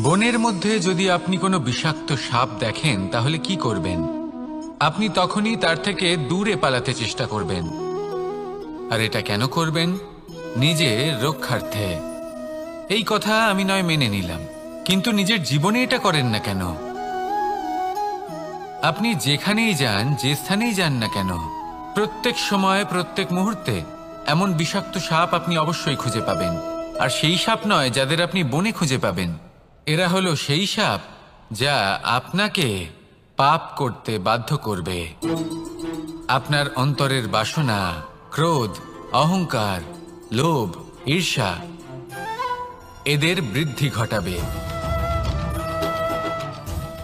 বনের মধ্যে যদি আপনি কোনো বিষাক্ত সাপ দেখেন তাহলে কি করবেন? আপনি তখনই তার থেকে দূরে পালাতে চেষ্টা করবেন। আর এটা কেন করবেন? নিজের রক্ষার্থে। এই কথা আমি নয় মেনে নিলাম, কিন্তু নিজের জীবনে এটা করেন না কেন? আপনি যেখানেই যান, যে স্থানেই যান না কেন, প্রত্যেক সময় প্রত্যেক মুহূর্তে এমন বিষাক্ত সাপ আপনি অবশ্যই খুঁজে পাবেন। আর সেই সাপ নয় যাদের আপনি বনে খুঁজে পাবেন, এরা হলো সেই সাপ যা আপনাকে পাপ করতে বাধ্য করবে। আপনার অন্তরের বাসনা, ক্রোধ, অহংকার, লোভ, ঈর্ষা এদের বৃদ্ধি ঘটাবে।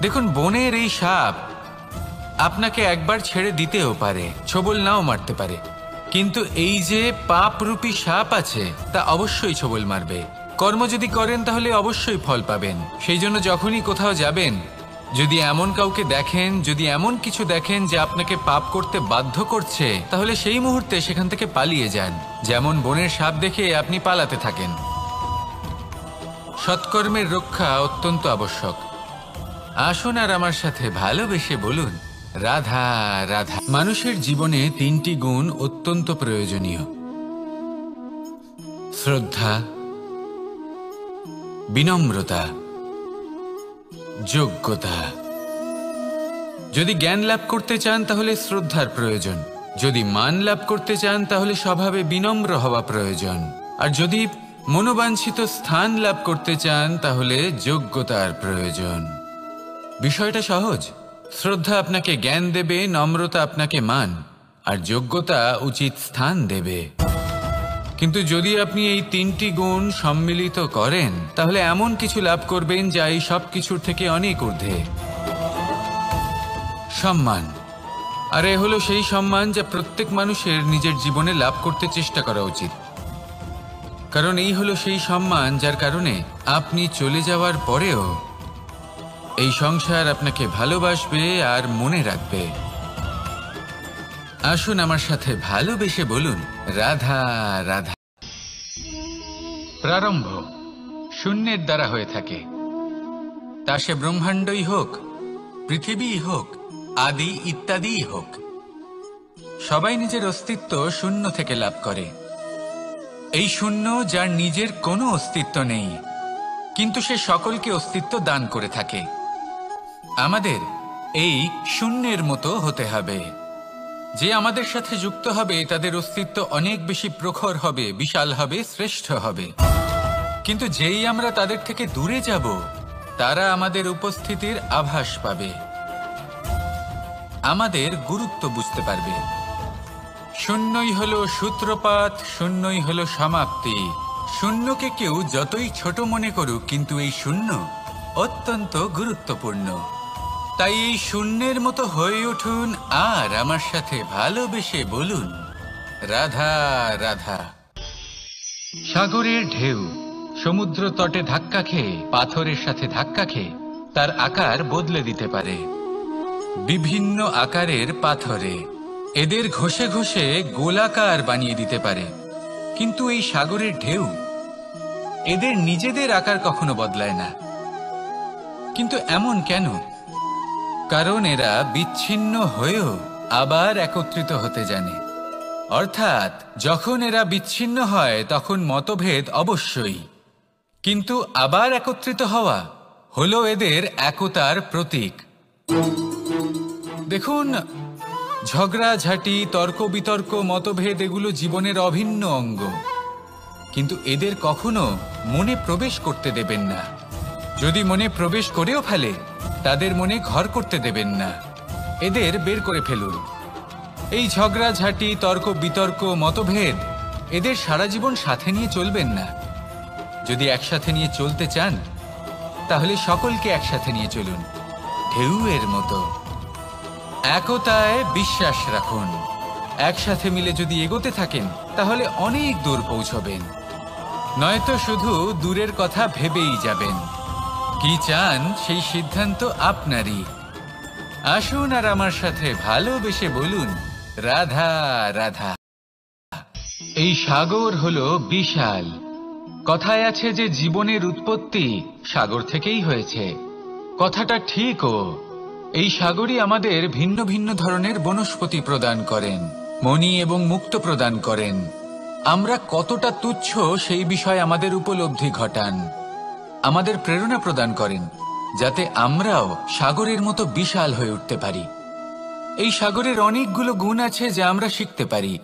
দেখুন, বনের এই সাপ আপনাকে একবার ছেড়ে দিতেও পারে, ছোবল নাও মারতে পারে, কিন্তু এই যে পাপরূপী সাপ আছে তা অবশ্যই ছোবল মারবে। কর্ম যদি করেন তাহলে অবশ্যই ফল পাবেন। সেই জন্য যখনই কোথাও যাবেন, যদি এমন কাউকে দেখেন, যদি এমন কিছু দেখেন যে আপনাকে পাপ করতে বাধ্য করছে, তাহলে সেই মুহূর্তে সেখান থেকে পালিয়ে যান। যেমন বনের সাপ দেখে আপনি পালাতে থাকেন। সৎকর্মের রক্ষা অত্যন্ত আবশ্যক। আসুন আর আমার সাথে ভালোবেসে বলুন, রাধা রাধা। মানুষের জীবনে তিনটি গুণ অত্যন্ত প্রয়োজনীয়: শ্রদ্ধা, বিনম্রতা, যোগ্যতা। যদি জ্ঞান লাভ করতে চান তাহলে শ্রদ্ধার প্রয়োজন, যদি মান লাভ করতে চান তাহলে স্বভাবে বিনম্র হওয়া প্রয়োজন, আর যদি মনোবাঞ্ছিত স্থান লাভ করতে চান তাহলে যোগ্যতার প্রয়োজন। বিষয়টা সহজ। শ্রদ্ধা আপনাকে জ্ঞান দেবে, নম্রতা আপনাকে মান, আর যোগ্যতা উচিত স্থান দেবে। কিন্তু যদি আপনি এই তিনটি গুণ সম্মিলিত করেন তাহলে এমন কিছু লাভ করবেন যা এই সব কিছুর থেকে অনেক ঊর্ধ্বে। সম্মান। আর এ হলো সেই সম্মান যা প্রত্যেক মানুষের নিজের জীবনে লাভ করতে চেষ্টা করা উচিত। কারণ এই হলো সেই সম্মান যার কারণে আপনি চলে যাওয়ার পরেও এই সংসার আপনাকে ভালোবাসবে আর মনে রাখবে। আসুন আমার সাথে ভালোবেসে বলুন, রাধা রাধা। প্রারম্ভ শূন্যের দ্বারা হয়ে থাকে, তা সে ব্রহ্মাণ্ডই হোক, পৃথিবীই হোক, আদি ইত্যাদিই হোক। সবাই নিজের অস্তিত্ব শূন্য থেকে লাভ করে। এই শূন্য যার নিজের কোনো অস্তিত্ব নেই, কিন্তু সে সকলকে অস্তিত্ব দান করে থাকে। আমাদের এই শূন্যের মতো হতে হবে। যে আমাদের সাথে যুক্ত হবে তাদের অস্তিত্ব অনেক বেশি প্রখর হবে, বিশাল হবে, শ্রেষ্ঠ হবে। কিন্তু যেই আমরা তাদের থেকে দূরে যাব, তারা আমাদের উপস্থিতির আভাস পাবে, আমাদের গুরুত্ব বুঝতে পারবে। শূন্যই হলো সূত্রপাত, শূন্যই হলো সমাপ্তি। শূন্যকে কেউ যতই ছোট মনে করুক, কিন্তু এই শূন্য অত্যন্ত গুরুত্বপূর্ণ। তাই এই শূন্যের মতো হয়ে উঠুন আর আমার সাথে ভালোবেসে বলুন, রাধা রাধা। সাগরের ঢেউ সমুদ্র তটে ধাক্কা খেয়ে, পাথরের সাথে ধাক্কা খেয়ে তার আকার বদলে দিতে পারে। বিভিন্ন আকারের পাথরে এদের ঘষে ঘষে গোলাকার বানিয়ে দিতে পারে, কিন্তু এই সাগরের ঢেউ এদের নিজেদের আকার কখনো বদলায় না। কিন্তু এমন কেন? কারণ এরা বিচ্ছিন্ন হয়েও আবার একত্রিত হতে জানে। অর্থাৎ যখন এরা বিচ্ছিন্ন হয় তখন মতভেদ অবশ্যই, কিন্তু আবার একত্রিত হওয়া হলো এদের একতার প্রতীক। দেখুন, ঝগড়াঝাঁটি, তর্ক বিতর্ক, মতভেদ এগুলো জীবনের অভিন্ন অঙ্গ, কিন্তু এদের কখনো মনে প্রবেশ করতে দেবেন না। যদি মনে প্রবেশ করেও ফেলে, তাদের মনে ঘর করতে দেবেন না, এদের বের করে ফেলুন। এই ঝগড়াঝাঁটি, তর্ক বিতর্ক, মতভেদ এদের সারা জীবন সাথে নিয়ে চলবেন না। যদি একসাথে নিয়ে চলতে চান তাহলে সকলকে একসাথে নিয়ে চলুন, ঢেউয়ের মতো। একতায় বিশ্বাস রাখুন। একসাথে মিলে যদি এগোতে থাকেন তাহলে অনেক দূর পৌঁছবেন, নয়তো শুধু দূরের কথা ভেবেই যাবেন। কি চান সেই সিদ্ধান্ত আপনারই। আসুন আর আমার সাথে ভালোবেসে বলুন, রাধা রাধা। এই সাগর হলো বিশাল, কথায় আছে যে জীবনের উৎপত্তি সাগর থেকেই হয়েছে। কথাটা ঠিকও। এই সাগরই আমাদের ভিন্ন ভিন্ন ধরনের বনস্পতি প্রদান করেন, মণি এবং মুক্ত প্রদান করেন। আমরা কতটা তুচ্ছ সেই বিষয়ে আমাদের উপলব্ধি ঘটান, আমাদের প্রেরণা প্রদান করেন, যাতে আমরাও সাগরের মতো বিশাল হয়ে উঠতে পারি। এই সাগরের অনেকগুলো গুণ আছে যা আমরা শিখতে পারি।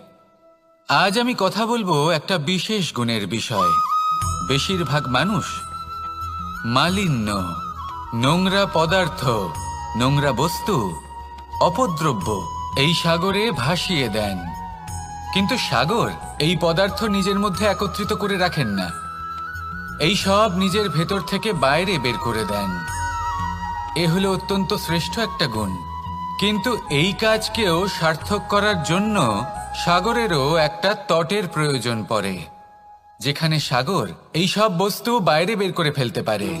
আজ আমি কথা বলবো একটা বিশেষ গুণের বিষয়। বেশিরভাগ মানুষ মালিন্য, নোংরা পদার্থ, নোংরা বস্তু, অপদ্রব্য এই সাগরে ভাসিয়ে দেন। কিন্তু সাগর এই পদার্থ নিজের মধ্যে একত্রিত করে রাখেন না, এই সব নিজের ভেতর থেকে বাইরে বের করে দেন। এ হলো অত্যন্ত শ্রেষ্ঠ একটা গুণ। কিন্তু এই কাজকেও সার্থক করার জন্য সাগরেরও একটা তটের প্রয়োজন পড়ে, যেখানে সাগর এই সব বস্তু বাইরে বের করে ফেলতে পারে।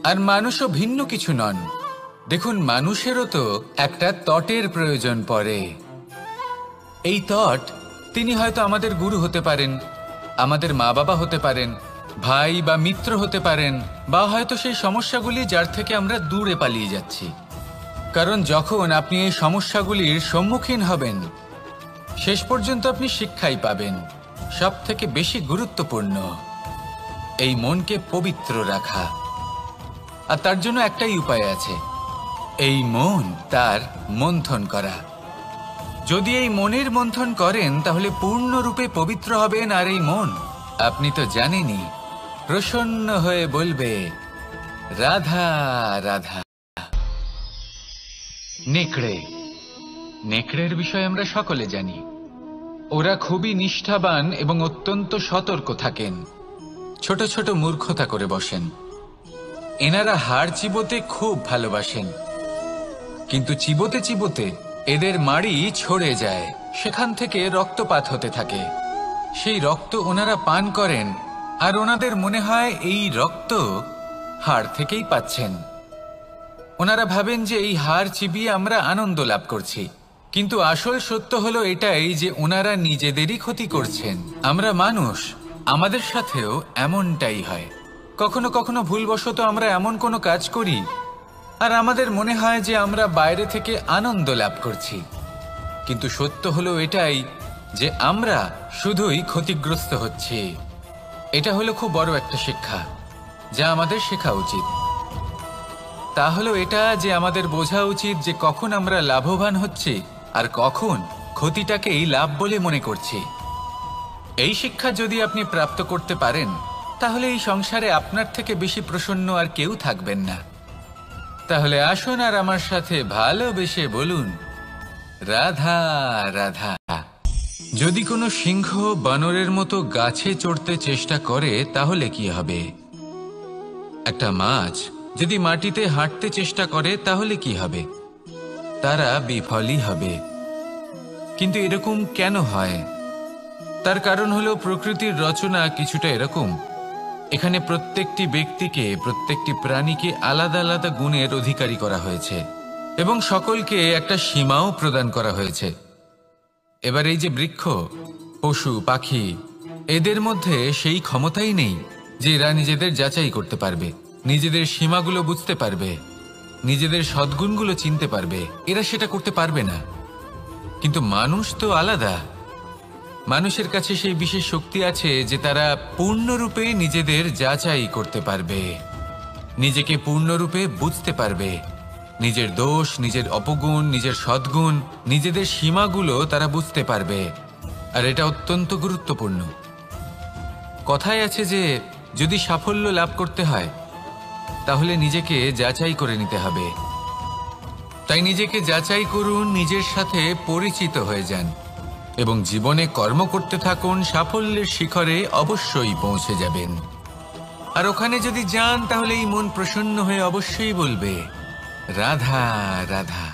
আর মানুষও ভিন্ন কিছু নন। দেখুন, মানুষেরও তো একটা তটের প্রয়োজন পড়ে। এই তট, তিনি হয়তো আমাদের গুরু হতে পারেন, আমাদের মা বাবা হতে পারেন, ভাই বা মিত্র হতে পারেন, বা হয়তো সেই সমস্যাগুলি যার থেকে আমরা দূরে পালিয়ে যাচ্ছি। কারণ যখন আপনি এই সমস্যাগুলির সম্মুখীন হবেন, শেষ পর্যন্ত আপনি শিক্ষাই পাবেন। সব থেকে বেশি গুরুত্বপূর্ণ এই মনকে পবিত্র রাখা। আর তার জন্য একটাই উপায় আছে, এই মন তার মন্থন করা। যদি এই মনের মন্থন করেন তাহলে পূর্ণরূপে পবিত্র হবেন। আর এই মন, আপনি তো জানেনই, প্রসন্ন হয়ে বলবে রাধা রাধা। নেকড়ে, নেকড়ের বিষয়ে আমরা সকলে জানি। ওরা খুবই নিষ্ঠাবান এবং অত্যন্ত সতর্ক থাকেন। ছোট ছোট মূর্খতা করে বসেন। এনারা হাড় চিবোতে খুব ভালোবাসেন, কিন্তু চিবোতে চিবোতে এদের মাড়ি ছড়ে যায়, সেখান থেকে রক্তপাত হতে থাকে। সেই রক্ত ওনারা পান করেন, আর ওনাদের মনে হয় এই রক্ত হাড় থেকেই পাচ্ছেন। ওনারা ভাবেন যে এই হাড় চিবিয়ে আমরা আনন্দ লাভ করছি, কিন্তু আসল সত্য হলো এটাই যে ওনারা নিজেদেরই ক্ষতি করছেন। আমরা মানুষ, আমাদের সাথেও এমনটাই হয়। কখনো কখনো ভুলবশত আমরা এমন কোনো কাজ করি, আর আমাদের মনে হয় যে আমরা বাইরে থেকে আনন্দ লাভ করছি, কিন্তু সত্য হলো এটাই যে আমরা শুধুই ক্ষতিগ্রস্ত হচ্ছি। এটা হলো খুব বড় একটা শিক্ষা যা আমাদের শেখা উচিত। তা হলো এটা যে আমাদের বোঝা উচিত যে কখন আমরা লাভবান হচ্ছি আর কখন ক্ষতিটাকেই লাভ বলে মনে করছি। এই শিক্ষা যদি আপনি প্রাপ্ত করতে পারেন, তাহলে এই সংসারে আপনার থেকে বেশি প্রসন্ন আর কেউ থাকবেন না। তাহলে আসুন আর আমার সাথে ভালোবেসে বলুন রাধা রাধা। যদি কোনো সিংহ বানরের মতো গাছে চড়তে চেষ্টা করে তাহলে কি হবে? একটা মাছ যদি মাটিতে হাঁটতে চেষ্টা করে তাহলে কি হবে? তারা বিফলই হবে। কিন্তু এরকম কেন হয়? তার কারণ হলো প্রকৃতির রচনা কিছুটা এরকম। এখানে প্রত্যেকটি ব্যক্তিকে, প্রত্যেকটি প্রাণীকে আলাদা আলাদা গুণের অধিকারী করা হয়েছে এবং সকলকে একটা সীমাও প্রদান করা হয়েছে। এবার এই যে বৃক্ষ, পশু, পাখি, এদের মধ্যে সেই ক্ষমতাই নেই যে এরা নিজেদের যাচাই করতে পারবে, নিজেদের সীমাগুলো বুঝতে পারবে, নিজেদের সদ্গুণগুলো চিনতে পারবে। এরা সেটা করতে পারবে না। কিন্তু মানুষ তো আলাদা। মানুষের কাছে সেই বিশেষ শক্তি আছে যে তারা পূর্ণরূপে নিজেদের যাচাই করতে পারবে, নিজেকে পূর্ণরূপে বুঝতে পারবে, নিজের দোষ, নিজের অপগুণ, নিজের সদ্গুণ, নিজেদের সীমাগুলো তারা বুঝতে পারবে। আর এটা অত্যন্ত গুরুত্বপূর্ণ। কথায় আছে যে যদি সাফল্য লাভ করতে হয় তাহলে নিজেকে যাচাই করে নিতে হবে। তাই নিজেকে যাচাই করুন, নিজের সাথে পরিচিত হয়ে যান এবং জীবনে কর্ম করতে থাকুন। সাফল্যের শিখরে অবশ্যই পৌঁছে যাবেন। আর ওখানে যদি যান তাহলে এই মন প্রসন্ন হয়ে অবশ্যই বলবে রাধা রাধা।